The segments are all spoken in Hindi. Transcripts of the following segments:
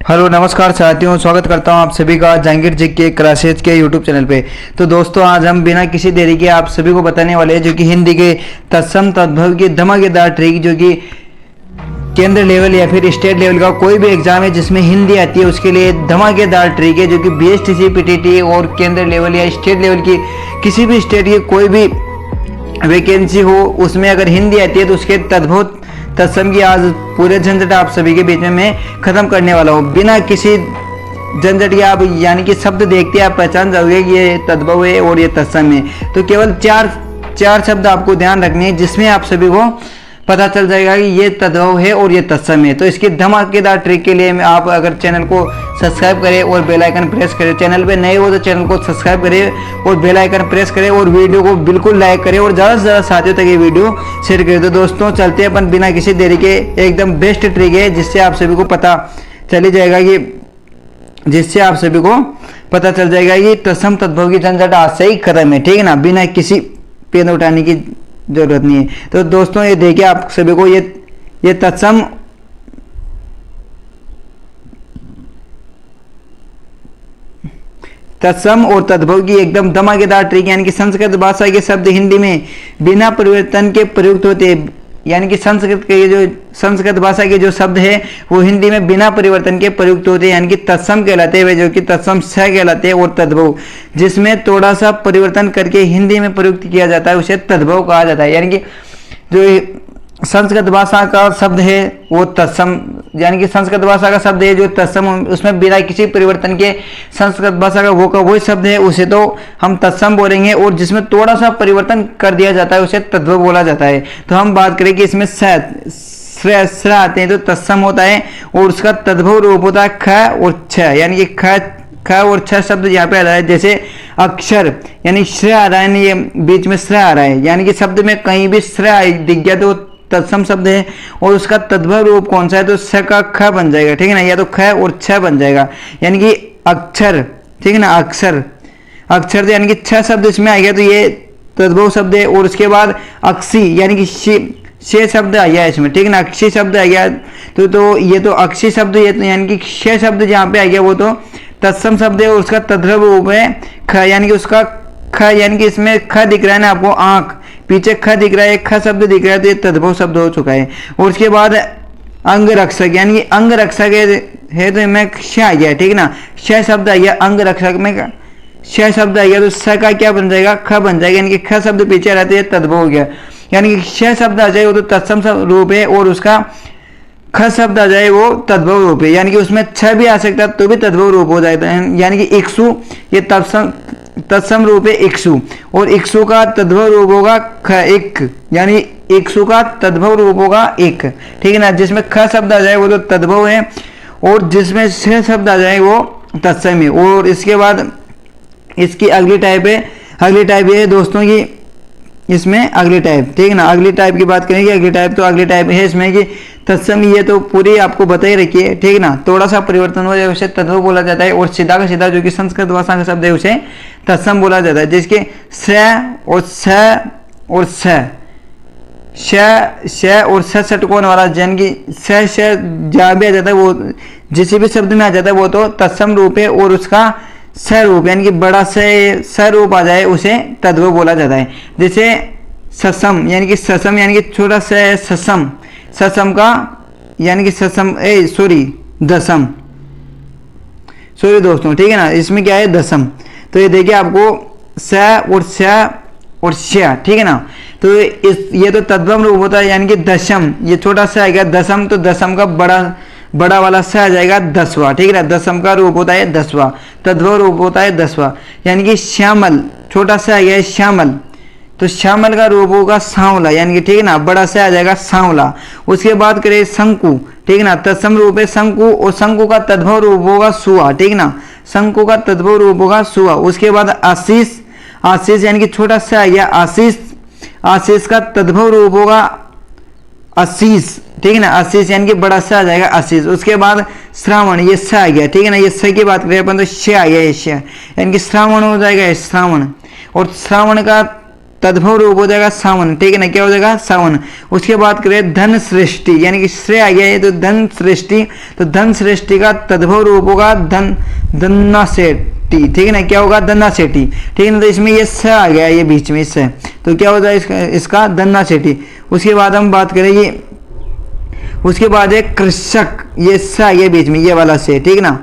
हेलो नमस्कार साथियों, स्वागत करता हूं आप सभी का जहांगीर जी के क्लासेज के यूट्यूब चैनल पे। तो दोस्तों आज हम बिना किसी देरी के आप सभी को बताने वाले हैं जो कि हिंदी के तत्सम तद्भव की धमाकेदार ट्रिक, जो कि केंद्र लेवल या फिर स्टेट लेवल का कोई भी एग्जाम है जिसमें हिंदी आती है उसके लिए धमाकेदार ट्रिक है, जो कि बीएसटीसी पीटीटी और केंद्र लेवल या स्टेट लेवल की किसी भी स्टेट की कोई भी वैकेंसी हो उसमें अगर हिंदी आती है तो उसके तद्भव तत्सम की आज पूरे झंझट आप सभी के बीच में मैं खत्म करने वाला हूँ। बिना किसी झंझट के आप यानी कि शब्द देखते आप पहचान जाओगे कि ये तद्भव है और ये तत्सम है। तो केवल चार शब्द आपको ध्यान रखने हैं जिसमें आप सभी को पता चल जाएगा कि ये तद्भव है और ये तत्सम है। तो इसकी धमाकेदार ट्रिक के लिए आप अगर चैनल को सब्सक्राइब करें और बेल आइकन प्रेस करें, चैनल पे नए हो तो चैनल को सब्सक्राइब करें और बेल आइकन प्रेस करें और वीडियो को बिल्कुल लाइक करें और ज़्यादा से ज़्यादा साथियों तक ये वीडियो शेयर करें। तो दोस्तों चलते हैं अपन बिना किसी देरी के, एकदम बेस्ट ट्रिक है जिससे आप सभी को पता चल जाएगा कि तत्सम तद्भव की झंझट आज से ही खत्म है, ठीक है ना। बिना किसी पेन उठाने की जरूरत नहीं है। तो दोस्तों ये देखिए आप सभी को ये तत्सम और तद्भव की एकदम धमाकेदार ट्रिक, यानी कि संस्कृत भाषा के शब्द हिंदी में बिना परिवर्तन के प्रयुक्त होते हैं। यानी कि संस्कृत भाषा के जो शब्द है वो हिंदी में बिना परिवर्तन के प्रयुक्त होते हैं, यानी कि तत्सम कहलाते हैं, जो कि तत्सम स कहलाते हैं। और तद्भव जिसमें थोड़ा सा परिवर्तन करके हिंदी में प्रयुक्त किया जाता है उसे तद्भव कहा जाता है। यानी कि जो संस्कृत भाषा का शब्द है वो तत्सम, यानी कि संस्कृत भाषा का शब्द है जो तत्सम, उसमें बिना किसी परिवर्तन के संस्कृत भाषा का वही शब्द है उसे तो हम तत्सम बोलेंगे, और जिसमें थोड़ा सा परिवर्तन कर दिया जाता है उसे तद्भव बोला जाता है। तो हम बात करें कि इसमें स आते हैं तो तत्सम होता है और उसका तद्भव रूप होता है ख और छ, यानी कि ख और छ शब्द यहाँ पे आ रहा है। जैसे अक्षर यानी श्र आ रहा है, ये बीच में श्र आ रहा है, यानी कि शब्द में कहीं भी श्र दिख गया तो तत्सम शब्द है और उसका तद्भव रूप कौन सा है तो स का ख बन जाएगा, ठीक है ना, या तो ख और छ बन जाएगा, यानी कि अक्षर, ठीक है ना, अक्षर यानी कि छ शब्द इसमें आ गया तो ये तद्भव शब्द है। और उसके बाद अक्षी यानी कि शे शब्द आ गया इसमें, ठीक है ना, अक्षी शब्द आ गया तो ये तो अक्षी शब्द ये तो यानी कि शे शब्द जहाँ पे आ गया वो तो तत्सम शब्द है और उसका तद्भव रूप है ख, यानी कि उसका ख, यानी कि इसमें ख दिख रहा है ना आपको, आंख पीछे ख दिख रहा है, ख शब्द दिख रहा है तो ये तद्भव शब्द हो चुका है। और उसके बाद अंग रक्षक यानी कि अंग रक्षक है तो इनमें श आ गया, ठीक है ना, श शब्द आ गया, अंग रक्षक में श शब्द आ गया तो स का क्या बन जाएगा, ख बन जाएगा, यानी कि ख शब्द पीछे रहते हैं तद्भव हो गया। यानी कि श शब्द आ जाए वो तो तत्सम रूप है और उसका ख शब्द आ जाए वो तद्भव रूप है, यानी कि उसमें छ भी आ सकता है तो भी तद्भव रूप हो जाता है। यानी कि इक्षु ये तत्सम रूप है इक्षु, और इक्षु का तद्भव रूप होगा ख एक, यानी इक्षु का तद्भव रूप होगा एक, ठीक है ना, जिसमें ख शब्द आ जाए वो तो तद्भव है और जिसमें श शब्द आ जाए वो तत्सम है। और इसके बाद इसकी अगली टाइप ये है दोस्तों की, इसमें अगली टाइप, ठीक है ना, अगली टाइप की बात करेंगे। अगली टाइप है इसमें कि तत्सम, ये तो पूरी आपको बता ही रखी है, ठीक है ना, थोड़ा सा परिवर्तन हो जाए उसे तद्भव बोला जाता है। और सीधा का सीधा जो कि संस्कृत भाषा का शब्द है उसे तत्सम बोला जाता है, जिसके स और श और षटकोण वाला, यानी कि श जहाँ भी आ जाता है वो जिस भी शब्द में आ जाता है वो तो तत्सम रूप है और उसका स रूप यानी कि बड़ा स रूप आ जाए उसे तद्भव बोला जाता है। जैसे ससम यानी कि ससम यानी कि छोटा सा है ससम का, यानी कि दसम, सॉरी दोस्तों, ठीक है ना, इसमें क्या है दसम। तो ये देखिए आपको स और श, ठीक है ना, तो ये तो तद्भव रूप होता है, यानी कि दशम, ये छोटा सा आ गया दसम तो दसम का बड़ा वाला स आ जाएगा दसवां, ठीक है ना, दसम का रूप होता है दसवां, तद्भव रूप होता है दसवां। यानी कि श्यामल छोटा सा आ गया है श्यामल, तो श्यामल का रूप होगा सांवला, यानी कि ठीक है ना, बड़ा सा आ जाएगा सांवला। उसके बाद करें शंकु, ठीक है ना, तत्सम रूप है शंकु और शंकु का तद्भव रूप होगा सुआ, ठीक है ना, शंकु का तद्भव रूप होगा सुआ। उसके बाद आशीष यानी कि छोटा सा आ गया आशीष का तद्भव रूप होगा आशीष, ठीक है ना, आशीष यानी कि बड़ा सा आ जाएगा आशीष। उसके बाद श्रावण, ये स आ गया, ठीक है ना, ये स की बात करें अपन तो श आ गया, ये श, यानी कि श्रावण हो जाएगा श्रावण। और श्रावण का तद्भव रूप हो जाएगा सावन, ठीक है ना, क्या हो जाएगा सावन। उसके बाद करें धन सृष्टि, यानी कि श्रेय आ गया है तो धन सृष्टि, तो धन सृष्टि का तद्भव रूप होगा धन्ना सेठी, ठीक है ना, क्या होगा धन्ना सेठी, ठीक है ना। तो इसमें ये स आ गया ये बीच में इससे, तो क्या हो जाएगा इसका धन्ना सेठी। उसके बाद हम बात करेंगे, उसके बाद है कृषक, ये स आ गया बीच में ये वाला से, ठीक है ना,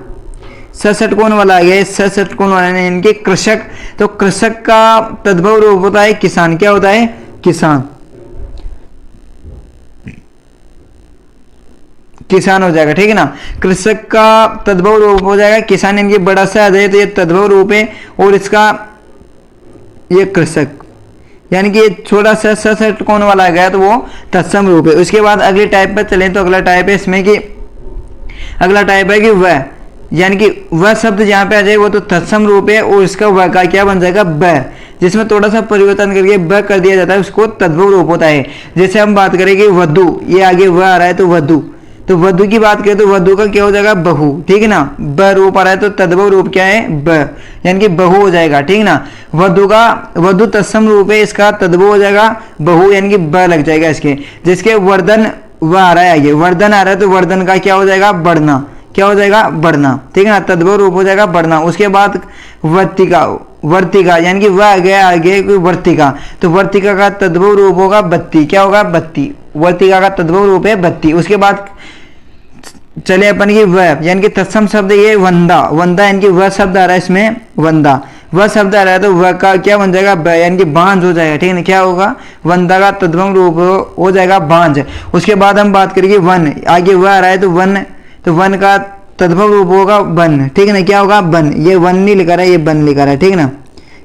षटकोण वाला आ गया, षटकोण वाला ने इनके कृषक, तो कृषक का तद्भव रूप होता है किसान, क्या होता है किसान, किसान हो जाएगा, ठीक है ना। कृषक का तद्भव रूप हो जाएगा किसान, इनकी बड़ा सा आ जाए तो ये तद्भव रूप है, और इसका ये कृषक, यानी कि छोटा सा षटकोण वाला आ गया तो वो तत्सम रूप है। उसके बाद अगले टाइप पर चलें तो अगला टाइप है इसमें कि, अगला टाइप है कि वह, यानी कि वह शब्द जहाँ पे आ जाए वो तो तत्सम रूप है, और इसका वह का क्या बन जाएगा ब, जिसमें थोड़ा सा परिवर्तन करके ब कर दिया जाता है, उसको तद्भव रूप होता है। जैसे हम बात करेंगे वधु, ये आगे वह आ रहा है तो वधु, तो वधु की बात करें तो वधु का क्या हो जाएगा बहु, ठीक है ना, ब रूप आ रहा है तो तद्भव रूप क्या है ब, यानी कि बहु हो जाएगा, ठीक है ना। वधु का वधु तत्सम रूप है, इसका तद्भव हो जाएगा बहु, यानी कि ब लग जाएगा इसके। जिसके वर्धन वह आ रहा है आगे, वर्धन आ रहा है तो वर्धन का क्या हो जाएगा बढ़ना, क्या हो जाएगा बढ़ना, ठीक है ना, तद्भव रूप हो जाएगा बढ़ना। उसके बाद वर्तिका, वर्तिका यानी कि वह आ गया आगे वर्तिका, तो वर्तिका का तद्भव रूप होगा बत्ती, क्या होगा बत्ती, वर्तिका का तद्भव रूप है बत्ती। उसके बाद चले अपन की वह, यानी कि तत्सम शब्द ये वंदा, वंदा यानी कि वह शब्द आ रहा है इसमें वंदा, वह शब्द आ रहा है तो वह का क्या बन जाएगा ब, यानी कि बांझ हो जाएगा, ठीक है ना, क्या होगा वंदा का तद्भव रूप हो जाएगा बांझ। उसके बाद हम बात करेंगे वन, आगे वह आ रहा है तो वन, तो वन का तद्भव रूप होगा बन, ठीक है ना, क्या होगा बन, ये वन नहीं लिखा रहा है ये बन लिखा रहा है, ठीक है ना,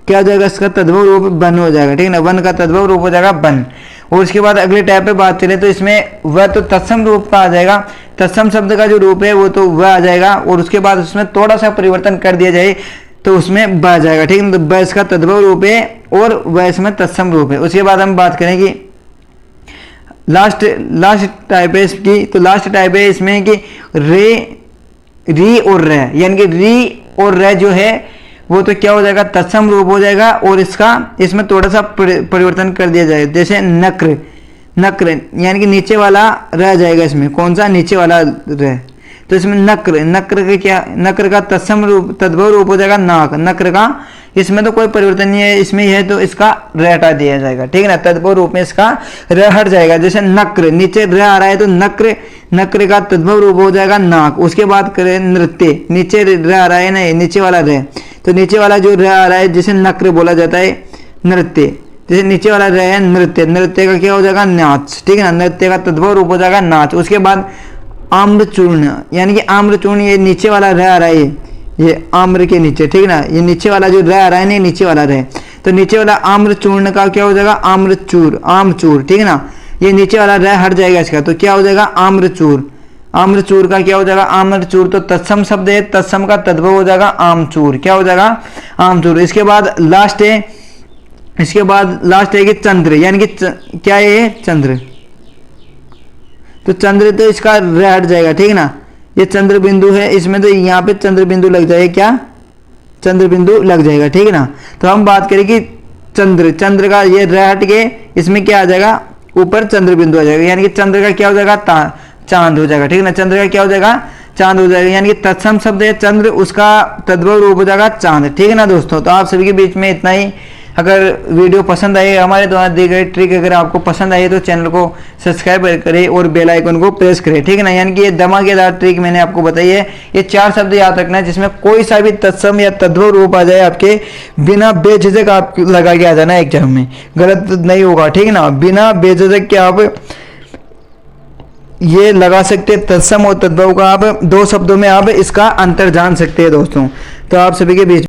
क्या हो जाएगा इसका तद्भव रूप बन हो जाएगा, ठीक है ना, वन का तद्भव रूप हो जाएगा बन। और उसके बाद अगले टाइप पे बात चले तो इसमें वह तो तत्सम रूप का आ जाएगा, तत्सम शब्द का जो रूप है वो तो वह आ जाएगा, और उसके बाद उसमें थोड़ा सा परिवर्तन कर दिया जाए तो उसमें ब आ जाएगा, ठीक है ना, तो ब इसका तद्भव रूप है और वह इसमें तत्सम रूप है। उसके बाद हम बात करेंगे लास्ट टाइप है इसकी, तो लास्ट टाइप है इसमें कि रे, री और रे, यानी कि री और रे जो है वो तो क्या हो जाएगा तत्सम रूप हो जाएगा, और इसका इसमें थोड़ा सा परिवर्तन कर दिया जाएगा। जैसे नक्र, नक्र यानी कि नीचे वाला रह जाएगा, इसमें कौन सा नीचे वाला रह, तो इसमें नक्र, नक्र का क्या, नक्र का तत्सम रूप तद्भव रूप हो जाएगा नाक, नक्र का इसमें तो कोई परिवर्तन नहीं है, इसमें यह तो इसका र हटा दिया जाएगा, ठीक है ना, तद्भव रूप में इसका र हट जाएगा। जैसे नक्र, नीचे र आ रहा है तो नक्र, नक्र का तद्भव रूप हो जाएगा नाक। उसके बाद करें नृत्य, नीचे र आ रहा है ना, नीचे वाला र, तो नीचे वाला जो र आ रहा है जिसे नक्र बोला जाता है नृत्य, जैसे नीचे वाला र है नृत्य, नृत्य का क्या हो जाएगा नाच, ठीक है ना, नृत्य का तद्भव रूप हो जाएगा नाच। उसके बाद आम्रचूर्ण, यानी कि आम्रचूर्ण ये नीचे वाला रह आ रहा है, ये आम्र के नीचे, ठीक है ना, ये नीचे वाला जो रह आ रहा है ना नीचे वाला रह, तो नीचे वाला आम्रचूर्ण का क्या हो जाएगा आम्रचूर, आमचूर, ठीक है ना, ये नीचे वाला रह हट जाएगा इसका, तो क्या हो जाएगा आम्रचूर, आम्रचूर का क्या हो जाएगा आम्रचूर, तो तत्सम शब्द है, तत्सम का तद्भव हो जाएगा आमचूर, क्या हो जाएगा आमचूर। इसके बाद लास्ट है, इसके बाद लास्ट है कि चंद्र, यानी कि क्या है चंद्र, तो चंद्र तो इसका र हट जाएगा, ठीक है ना, ये चंद्र बिंदु है इसमें तो यहाँ पे चंद्र बिंदु लग जाएगा, क्या चंद्र बिंदु लग जाएगा, ठीक है ना। तो हम बात करें कि चंद्र, चंद्र का ये र हट के इसमें क्या आ जाएगा ऊपर चंद्र बिंदु आ जाएगा, यानी कि चंद्र का क्या हो जाएगा चांद हो जाएगा, ठीक है ना, चंद्र का क्या हो जाएगा चांद हो जाएगा, यानी कि तत्सम शब्द है चंद्र, उसका तद्भव रूप हो जाएगा चांद, ठीक है ना दोस्तों। तो आप सभी के बीच में इतना ही। अगर वीडियो पसंद आई, हमारे द्वारा दी गई ट्रिक अगर आपको पसंद आई तो चैनल को सब्सक्राइब करें और बेल आइकन को प्रेस करें, ठीक है ना। यानी कि ये धमाकेदार ट्रिक मैंने आपको बताई है, ये 4 शब्द याद रखना है जिसमें कोई सा भी तत्सम या तद्भव रूप आ जाए आपके, बिना बेझिझक आप लगा के आ जाना एग्जाम में, गलत नहीं होगा, ठीक है ना, बिना बेझिझक के आप ये लगा सकते हैं। तत्सम और तद्भव का आप 2 शब्दों में आप इसका अंतर जान सकते हैं दोस्तों। तो आप सभी के बीच